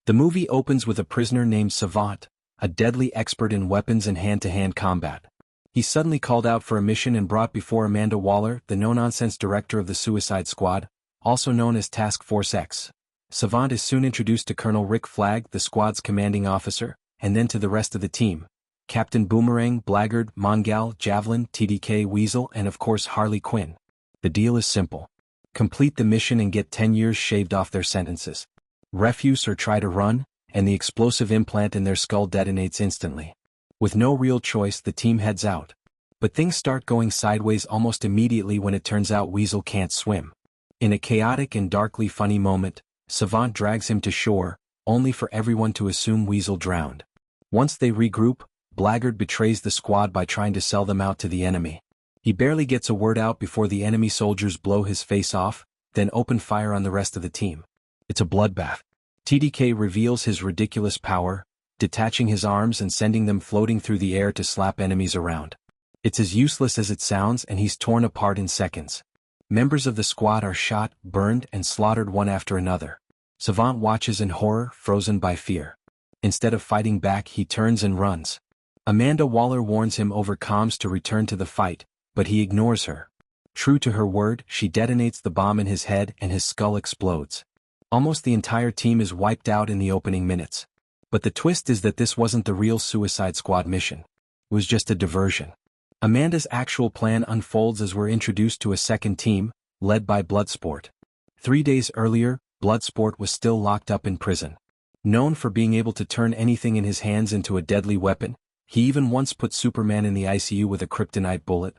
The movie opens with a prisoner named Savant, a deadly expert in weapons and hand-to-hand combat. He's suddenly called out for a mission and brought before Amanda Waller, the no-nonsense director of the Suicide Squad, also known as Task Force X. Savant is soon introduced to Colonel Rick Flag, the squad's commanding officer, and then to the rest of the team: Captain Boomerang, Blackguard, Mongal, Javelin, TDK, Weasel, and of course Harley Quinn. The deal is simple. Complete the mission and get 10 years shaved off their sentences. Refuse or try to run, and the explosive implant in their skull detonates instantly. With no real choice, the team heads out. But things start going sideways almost immediately when it turns out Weasel can't swim. In a chaotic and darkly funny moment, Savant drags him to shore, only for everyone to assume Weasel drowned. Once they regroup, Blackguard betrays the squad by trying to sell them out to the enemy. He barely gets a word out before the enemy soldiers blow his face off, then open fire on the rest of the team. It's a bloodbath. TDK reveals his ridiculous power, detaching his arms and sending them floating through the air to slap enemies around. It's as useless as it sounds, and he's torn apart in seconds. Members of the squad are shot, burned, and slaughtered one after another. Savant watches in horror, frozen by fear. Instead of fighting back, he turns and runs. Amanda Waller warns him over comms to return to the fight, but he ignores her. True to her word, she detonates the bomb in his head and his skull explodes. Almost the entire team is wiped out in the opening minutes. But the twist is that this wasn't the real Suicide Squad mission. It was just a diversion. Amanda's actual plan unfolds as we're introduced to a second team, led by Bloodsport. 3 days earlier, Bloodsport was still locked up in prison. Known for being able to turn anything in his hands into a deadly weapon, he even once put Superman in the ICU with a kryptonite bullet.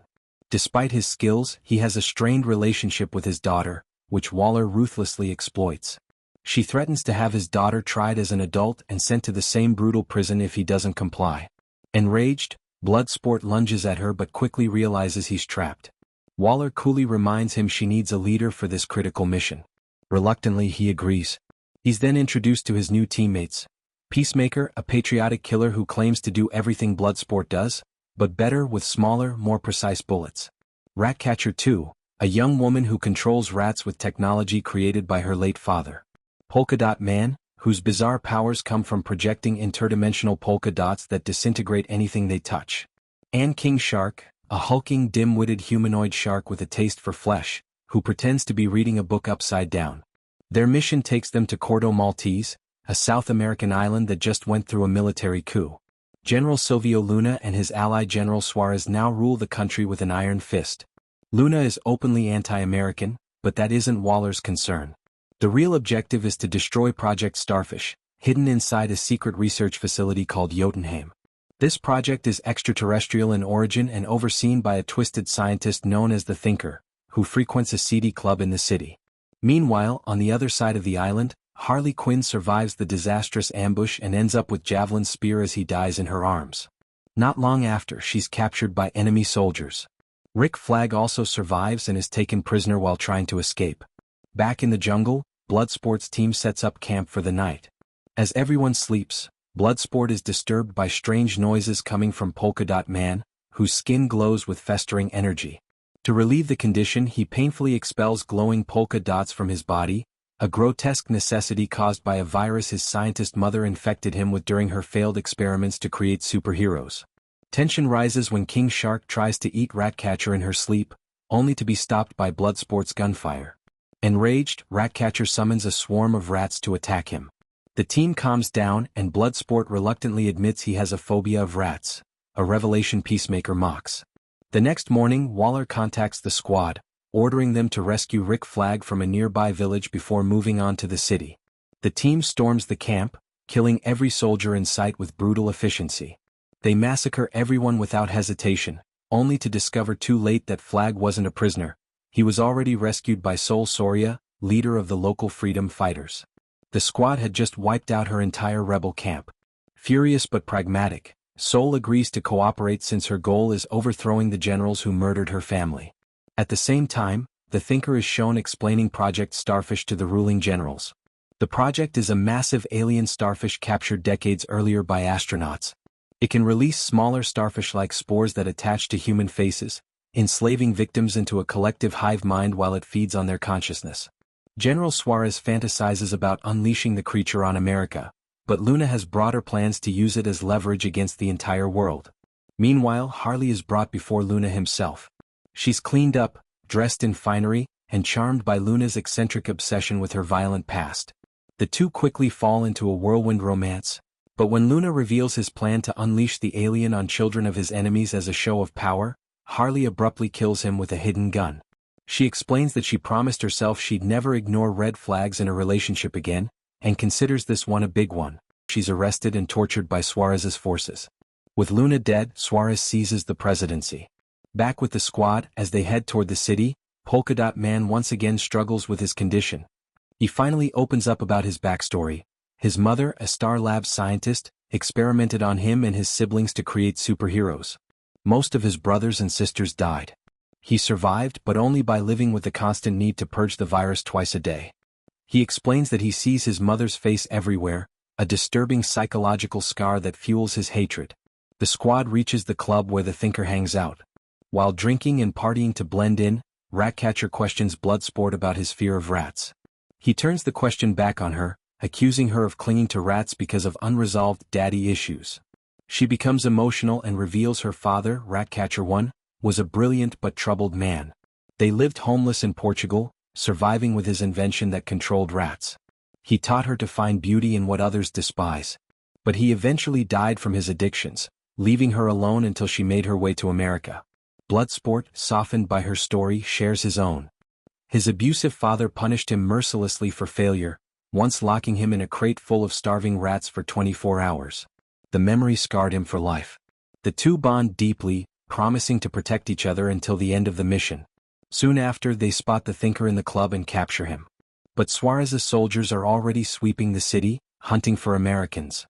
Despite his skills, he has a strained relationship with his daughter, which Waller ruthlessly exploits. She threatens to have his daughter tried as an adult and sent to the same brutal prison if he doesn't comply. Enraged, Bloodsport lunges at her but quickly realizes he's trapped. Waller coolly reminds him she needs a leader for this critical mission. Reluctantly, he agrees. He's then introduced to his new teammates. Peacemaker, a patriotic killer who claims to do everything Bloodsport does, but better with smaller, more precise bullets. Ratcatcher 2, a young woman who controls rats with technology created by her late father. Polka Dot Man, whose bizarre powers come from projecting interdimensional polka dots that disintegrate anything they touch. And King Shark, a hulking, dim-witted humanoid shark with a taste for flesh, who pretends to be reading a book upside down. Their mission takes them to Cordo Maltese, a South American island that just went through a military coup. General Silvio Luna and his ally General Suarez now rule the country with an iron fist. Luna is openly anti-American, but that isn't Waller's concern. The real objective is to destroy Project Starfish, hidden inside a secret research facility called Jotunheim. This project is extraterrestrial in origin and overseen by a twisted scientist known as the Thinker, who frequents a seedy club in the city. Meanwhile, on the other side of the island, Harley Quinn survives the disastrous ambush and ends up with Javelin's spear as he dies in her arms. Not long after, she's captured by enemy soldiers. Rick Flag also survives and is taken prisoner while trying to escape. Back in the jungle, Bloodsport's team sets up camp for the night. As everyone sleeps, Bloodsport is disturbed by strange noises coming from Polka Dot Man, whose skin glows with festering energy. To relieve the condition, he painfully expels glowing polka dots from his body, a grotesque necessity caused by a virus his scientist mother infected him with during her failed experiments to create superheroes. Tension rises when King Shark tries to eat Ratcatcher in her sleep, only to be stopped by Bloodsport's gunfire. Enraged, Ratcatcher summons a swarm of rats to attack him. The team calms down and Bloodsport reluctantly admits he has a phobia of rats, a revelation Peacemaker mocks. The next morning, Waller contacts the squad, ordering them to rescue Rick Flag from a nearby village before moving on to the city. The team storms the camp, killing every soldier in sight with brutal efficiency. They massacre everyone without hesitation, only to discover too late that Flag wasn't a prisoner. He was already rescued by Sol Soria, leader of the local freedom fighters. The squad had just wiped out her entire rebel camp. Furious but pragmatic, Sol agrees to cooperate since her goal is overthrowing the generals who murdered her family. At the same time, the Thinker is shown explaining Project Starfish to the ruling generals. The project is a massive alien starfish captured decades earlier by astronauts. It can release smaller starfish-like spores that attach to human faces, enslaving victims into a collective hive mind while it feeds on their consciousness. General Suarez fantasizes about unleashing the creature on America, but Luna has broader plans to use it as leverage against the entire world. Meanwhile, Harley is brought before Luna himself. She's cleaned up, dressed in finery, and charmed by Luna's eccentric obsession with her violent past. The two quickly fall into a whirlwind romance, but when Luna reveals his plan to unleash the alien on children of his enemies as a show of power, Harley abruptly kills him with a hidden gun. She explains that she promised herself she'd never ignore red flags in a relationship again, and considers this one a big one. She's arrested and tortured by Suarez's forces. With Luna dead, Suarez seizes the presidency. Back with the squad, as they head toward the city, Polka Dot Man once again struggles with his condition. He finally opens up about his backstory. His mother, a Star Labs scientist, experimented on him and his siblings to create superheroes. Most of his brothers and sisters died. He survived, but only by living with the constant need to purge the virus twice a day. He explains that he sees his mother's face everywhere, a disturbing psychological scar that fuels his hatred. The squad reaches the club where the Thinker hangs out. While drinking and partying to blend in, Ratcatcher questions Bloodsport about his fear of rats. He turns the question back on her, accusing her of clinging to rats because of unresolved daddy issues. She becomes emotional and reveals her father, Ratcatcher 1, was a brilliant but troubled man. They lived homeless in Portugal, surviving with his invention that controlled rats. He taught her to find beauty in what others despise. But he eventually died from his addictions, leaving her alone until she made her way to America. Bloodsport, softened by her story, shares his own. His abusive father punished him mercilessly for failure, once locking him in a crate full of starving rats for 24 hours. The memory scarred him for life. The two bond deeply, promising to protect each other until the end of the mission. Soon after, they spot the Thinker in the club and capture him. But Suarez's soldiers are already sweeping the city, hunting for Americans.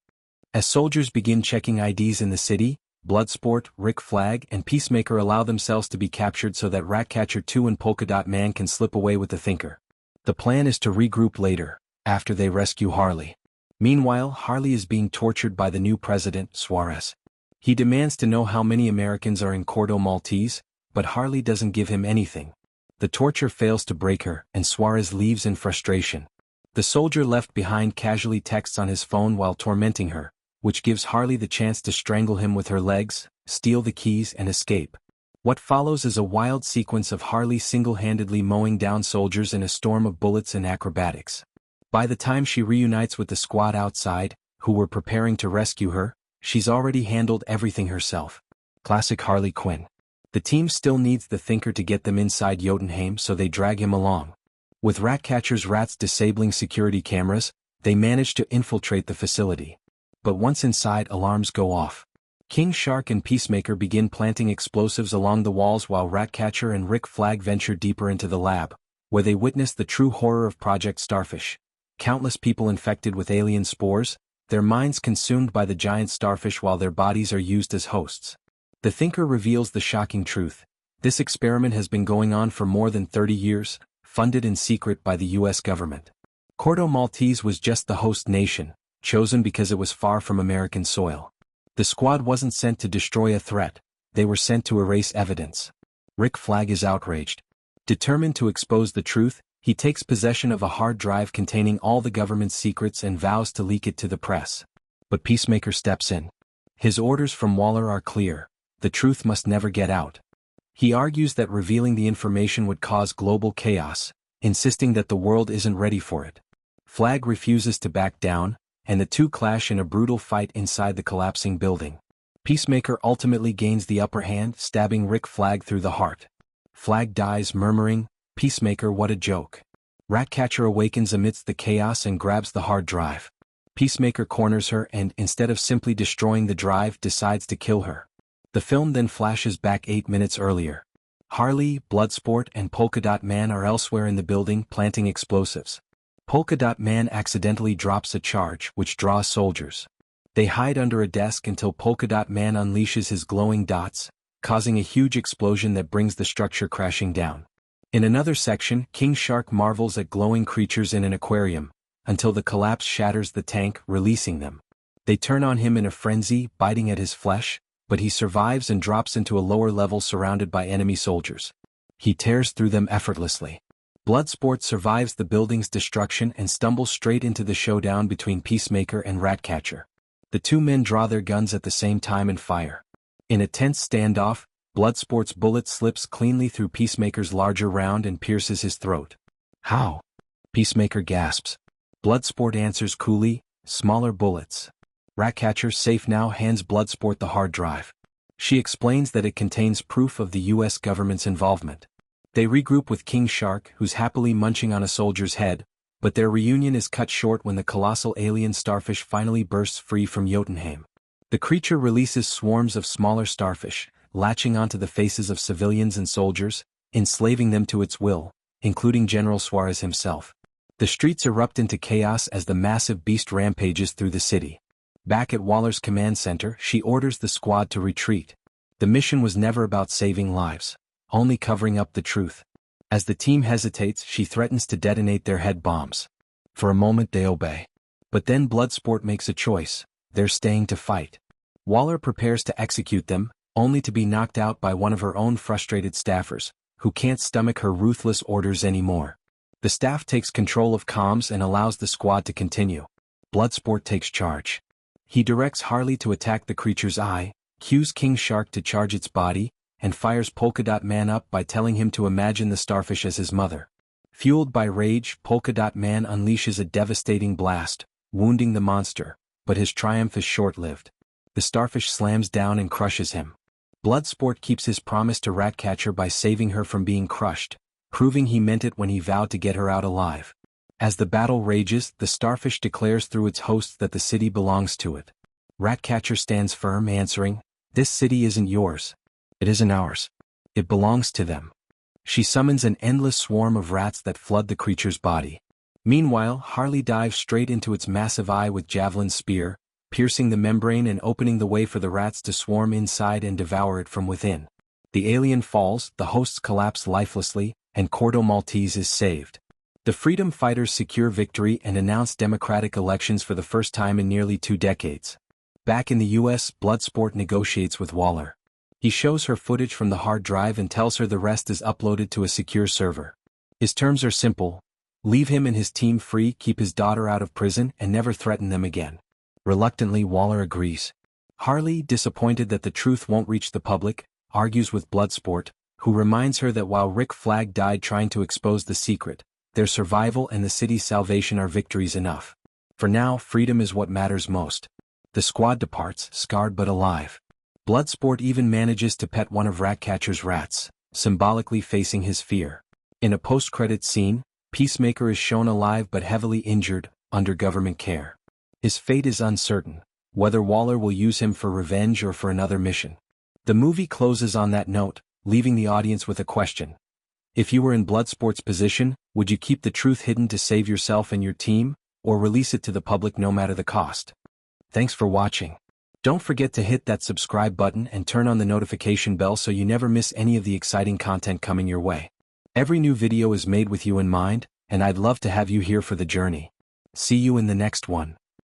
As soldiers begin checking IDs in the city, Bloodsport, Rick Flag, and Peacemaker allow themselves to be captured so that Ratcatcher 2 and Polka Dot Man can slip away with the Thinker. The plan is to regroup later, after they rescue Harley. Meanwhile, Harley is being tortured by the new president, Suarez. He demands to know how many Americans are in Cordo Maltese, but Harley doesn't give him anything. The torture fails to break her, and Suarez leaves in frustration. The soldier left behind casually texts on his phone while tormenting her, which gives Harley the chance to strangle him with her legs, steal the keys and escape. What follows is a wild sequence of Harley single-handedly mowing down soldiers in a storm of bullets and acrobatics. By the time she reunites with the squad outside, who were preparing to rescue her, she's already handled everything herself. Classic Harley Quinn. The team still needs the Thinker to get them inside Jotunheim, so they drag him along. With Ratcatcher's rats disabling security cameras, they manage to infiltrate the facility. But once inside, alarms go off. King Shark and Peacemaker begin planting explosives along the walls while Ratcatcher and Rick Flag venture deeper into the lab, where they witness the true horror of Project Starfish. Countless people infected with alien spores, their minds consumed by the giant starfish while their bodies are used as hosts. The Thinker reveals the shocking truth. This experiment has been going on for more than 30 years, funded in secret by the US government. Cordo Maltese was just the host nation, chosen because it was far from American soil. The squad wasn't sent to destroy a threat, they were sent to erase evidence. Rick Flag is outraged. Determined to expose the truth, he takes possession of a hard drive containing all the government's secrets and vows to leak it to the press. But Peacemaker steps in. His orders from Waller are clear: the truth must never get out. He argues that revealing the information would cause global chaos, insisting that the world isn't ready for it. Flag refuses to back down, and the two clash in a brutal fight inside the collapsing building. Peacemaker ultimately gains the upper hand, stabbing Rick Flag through the heart. Flag dies, murmuring, "Peacemaker, what a joke." Ratcatcher awakens amidst the chaos and grabs the hard drive. Peacemaker corners her and, instead of simply destroying the drive, decides to kill her. The film then flashes back 8 minutes earlier. Harley, Bloodsport, and Polka Dot Man are elsewhere in the building planting explosives. Polka Dot Man accidentally drops a charge which draws soldiers. They hide under a desk until Polka Dot Man unleashes his glowing dots, causing a huge explosion that brings the structure crashing down. In another section, King Shark marvels at glowing creatures in an aquarium, until the collapse shatters the tank, releasing them. They turn on him in a frenzy, biting at his flesh, but he survives and drops into a lower level surrounded by enemy soldiers. He tears through them effortlessly. Bloodsport survives the building's destruction and stumbles straight into the showdown between Peacemaker and Ratcatcher. The two men draw their guns at the same time and fire. In a tense standoff, Bloodsport's bullet slips cleanly through Peacemaker's larger round and pierces his throat. How? Peacemaker gasps. Bloodsport answers coolly, smaller bullets. Ratcatcher, safe now, hands Bloodsport the hard drive. She explains that it contains proof of the US government's involvement. They regroup with King Shark, who's happily munching on a soldier's head, but their reunion is cut short when the colossal alien Starfish finally bursts free from Jotunheim. The creature releases swarms of smaller starfish, latching onto the faces of civilians and soldiers, enslaving them to its will, including General Suarez himself. The streets erupt into chaos as the massive beast rampages through the city. Back at Waller's command center, she orders the squad to retreat. The mission was never about saving lives, only covering up the truth. As the team hesitates, she threatens to detonate their head bombs. For a moment they obey. But then Bloodsport makes a choice. They're staying to fight. Waller prepares to execute them, only to be knocked out by one of her own frustrated staffers, who can't stomach her ruthless orders anymore. The staff takes control of comms and allows the squad to continue. Bloodsport takes charge. He directs Harley to attack the creature's eye, cues King Shark to charge its body, and fires Polka Dot Man up by telling him to imagine the starfish as his mother. Fueled by rage, Polka Dot Man unleashes a devastating blast, wounding the monster, but his triumph is short-lived. The starfish slams down and crushes him. Bloodsport keeps his promise to Ratcatcher by saving her from being crushed, proving he meant it when he vowed to get her out alive. As the battle rages, the starfish declares through its hosts that the city belongs to it. Ratcatcher stands firm, answering, "This city isn't yours. It isn't ours. It belongs to them." She summons an endless swarm of rats that flood the creature's body. Meanwhile, Harley dives straight into its massive eye with Javelin's spear, piercing the membrane and opening the way for the rats to swarm inside and devour it from within. The alien falls, the hosts collapse lifelessly, and Cordo Maltese is saved. The freedom fighters secure victory and announce democratic elections for the first time in nearly 2 decades. Back in the US, Bloodsport negotiates with Waller. He shows her footage from the hard drive and tells her the rest is uploaded to a secure server. His terms are simple: leave him and his team free, keep his daughter out of prison, and never threaten them again. Reluctantly, Waller agrees. Harley, disappointed that the truth won't reach the public, argues with Bloodsport, who reminds her that while Rick Flag died trying to expose the secret, their survival and the city's salvation are victories enough. For now, freedom is what matters most. The squad departs, scarred but alive. Bloodsport even manages to pet one of Ratcatcher's rats, symbolically facing his fear. In a post-credits scene, Peacemaker is shown alive but heavily injured, under government care. His fate is uncertain, whether Waller will use him for revenge or for another mission. The movie closes on that note, leaving the audience with a question. If you were in Bloodsport's position, would you keep the truth hidden to save yourself and your team, or release it to the public no matter the cost? Thanks for watching. Don't forget to hit that subscribe button and turn on the notification bell so you never miss any of the exciting content coming your way. Every new video is made with you in mind, and I'd love to have you here for the journey. See you in the next one.